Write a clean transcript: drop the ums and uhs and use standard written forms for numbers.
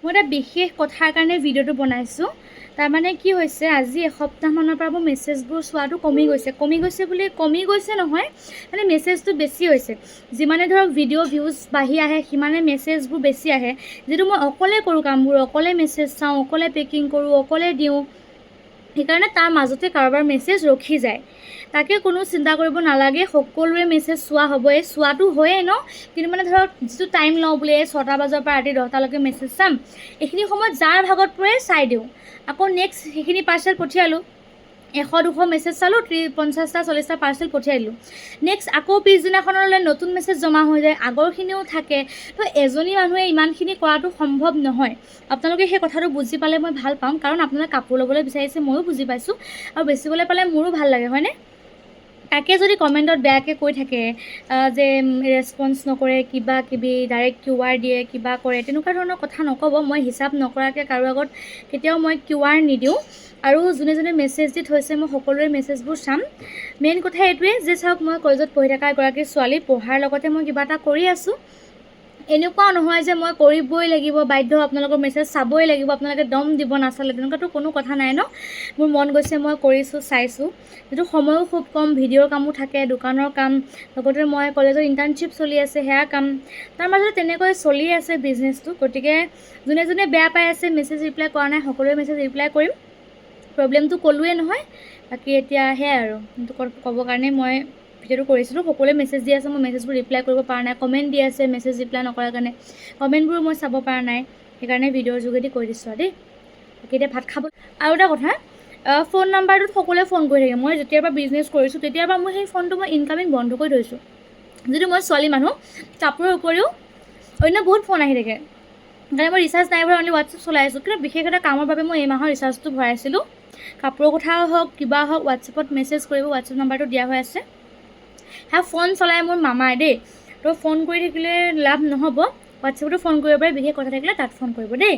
মই এটা বিশেষ কথাৰ কাৰণে ভিডিঅ'টো বনাইছোঁ। তাৰমানে কি হৈছে, আজি এসপ্তাহমানৰ পৰা মোৰ মেছেজবোৰ চোৱাটো কমি গৈছে নহয়, মানে মেছেজটো বেছি হৈছে। যিমানে ধৰক ভিডিঅ' ভিউজ বাঢ়ি আহে সিমানে মেছেজবোৰ বেছি আহে। যিটো মই অকলে কৰোঁ কামবোৰ, অকলে মেছেজ চাওঁ, অকলে পেকিং কৰোঁ, অকলে দিওঁ, সেইকাৰণে তাৰ মাজতে কাৰোবাৰ মেছেজ ৰখি যায়। তাকে কোনো চিন্তা কৰিব নালাগে, সকলোৰে মেছেজ চোৱা হ'বই, চোৱাটো হয়েই ন, কিন্তু মানে ধৰক যিটো টাইম লওঁ বোলে 6টা বজাৰ পৰা ৰাতি 10টালৈকে মেছেজ চাম, এইখিনি সময়ত যাৰ ভাগত পৰে চাই দিওঁ। আকৌ নেক্সট সেইখিনি পাৰ্চেল পঠিয়ালোঁ, 100-200 মেছেজ চালোঁ, 50টা-40টা পাৰ্চেল পঠিয়াই দিলোঁ। নেক্সট আকৌ পিছদিনাখনলৈ নতুন মেছেজ জমা হৈ যায়, আগৰখিনিও থাকে। তো এজনী মানুহে ইমানখিনি কৰাটো সম্ভৱ নহয়। আপোনালোকে সেই কথাটো বুজি পালে মই ভাল পাম, কাৰণ আপোনালোকে কাপোৰ ল'বলৈ বিচাৰিছে, ময়ো বুজি পাইছোঁ, আৰু বেচিবলৈ পালে মোৰো ভাল লাগে, হয়নে? তাকে যদি কমেণ্টত বেয়াকৈ কৈ থাকে যে ৰেছপন্স নকৰে, কিবা কিবি ডাইৰেক্ট QR দিয়ে, কিবা কৰে, তেনেকুৱা ধৰণৰ কথা নক'ব। মই হিচাপ নকৰাকৈ কাৰো আগত কেতিয়াও মই QR নিদিওঁ, আৰু যোনে যোনে মেছেজ দি থৈছে মই সকলোৰে মেছেজবোৰ চাম। মেইন কথা এইটোৱে যে চাওক, মই কলেজত পঢ়ি থকা এগৰাকী ছোৱালী, পঢ়াৰ লগতে মই কিবা এটা কৰি আছোঁ। এনেকুৱাও নহয় যে মই কৰিবই লাগিব বাধ্য, আপোনালোকৰ মেছেজ চাবই লাগিব, আপোনালোকে দম দিব নাচালে, তেনেকুৱাতো কোনো কথা নাই ন। মোৰ মন গৈছে, মই কৰিছোঁ, চাইছোঁ। যিটো সময়ো খুব কম, ভিডিঅ'ৰ কামো থাকে, দোকানৰ কাম, লগতে মই কলেজৰ ইণ্টাৰ্ণশ্বিপ চলি আছে, সেয়া কাম, তাৰ মাজতে তেনেকৈ চলি আছে বিজনেছটো। গতিকে যোনে যোনে বেয়া পাই আছে, মেছেজ ৰিপ্লাই কৰা নাই, সকলোৱে মেছেজ ৰিপ্লাই কৰিম। প্ৰব্লেমটো ক'লোৱে নহয়, বাকী এতিয়া সেয়াই আৰু ক'বৰ কাৰণে মই ভিডিঅ'টো কৰিছিলোঁ। সকলোৱে মেছেজ দি আছে, মই মেছেজবোৰ ৰিপ্লাই কৰিব পৰা নাই, কমেণ্ট দি আছে মেছেজ ৰিপ্লাই নকৰাৰ কাৰণে, কমেণ্টবোৰো মই চাব পৰা নাই, সেইকাৰণে ভিডিঅ'ৰ যোগেদি কৈ দিছোঁ আৰু দেই। বাকী এতিয়া ভাত খাব। আৰু এটা কথা, ফোন নাম্বাৰটোত সকলোৱে ফোন কৰি থাকে। মই যেতিয়াৰ পৰা বিজনেছ কৰিছোঁ তেতিয়াৰ পৰা মই সেই ফোনটো মই ইনকামিং বন্ধ কৰি থৈছোঁ। যিটো মই ছোৱালী মানুহ, কাপোৰৰ উপৰিও অন্য বহুত ফোন আহি থাকে, সেইকাৰণে মই ৰিচাৰ্জ নাই ভৰাই অনলি হোৱাটছএপ চলাই আছোঁ। কিন্তু বিশেষ এটা কামৰ বাবে মই এই মাহৰ ৰিচাৰ্জটো ভৰাইছিলোঁ। কাপোৰৰ কথাও হওক, কিবা হওক, হোৱাটছএপত মেছেজ কৰিব, হোৱাটছএপ নাম্বাৰটো দিয়া হৈ আছে। সেয়া ফোন চলাই মোৰ মামাই দেই, তো ফোন কৰি থাকিলে লাভ নহ'ব, হোৱাটছএপতো ফোন কৰিব পাৰে, বিশেষ কথা থাকিলে তাত ফোন কৰিব দেই।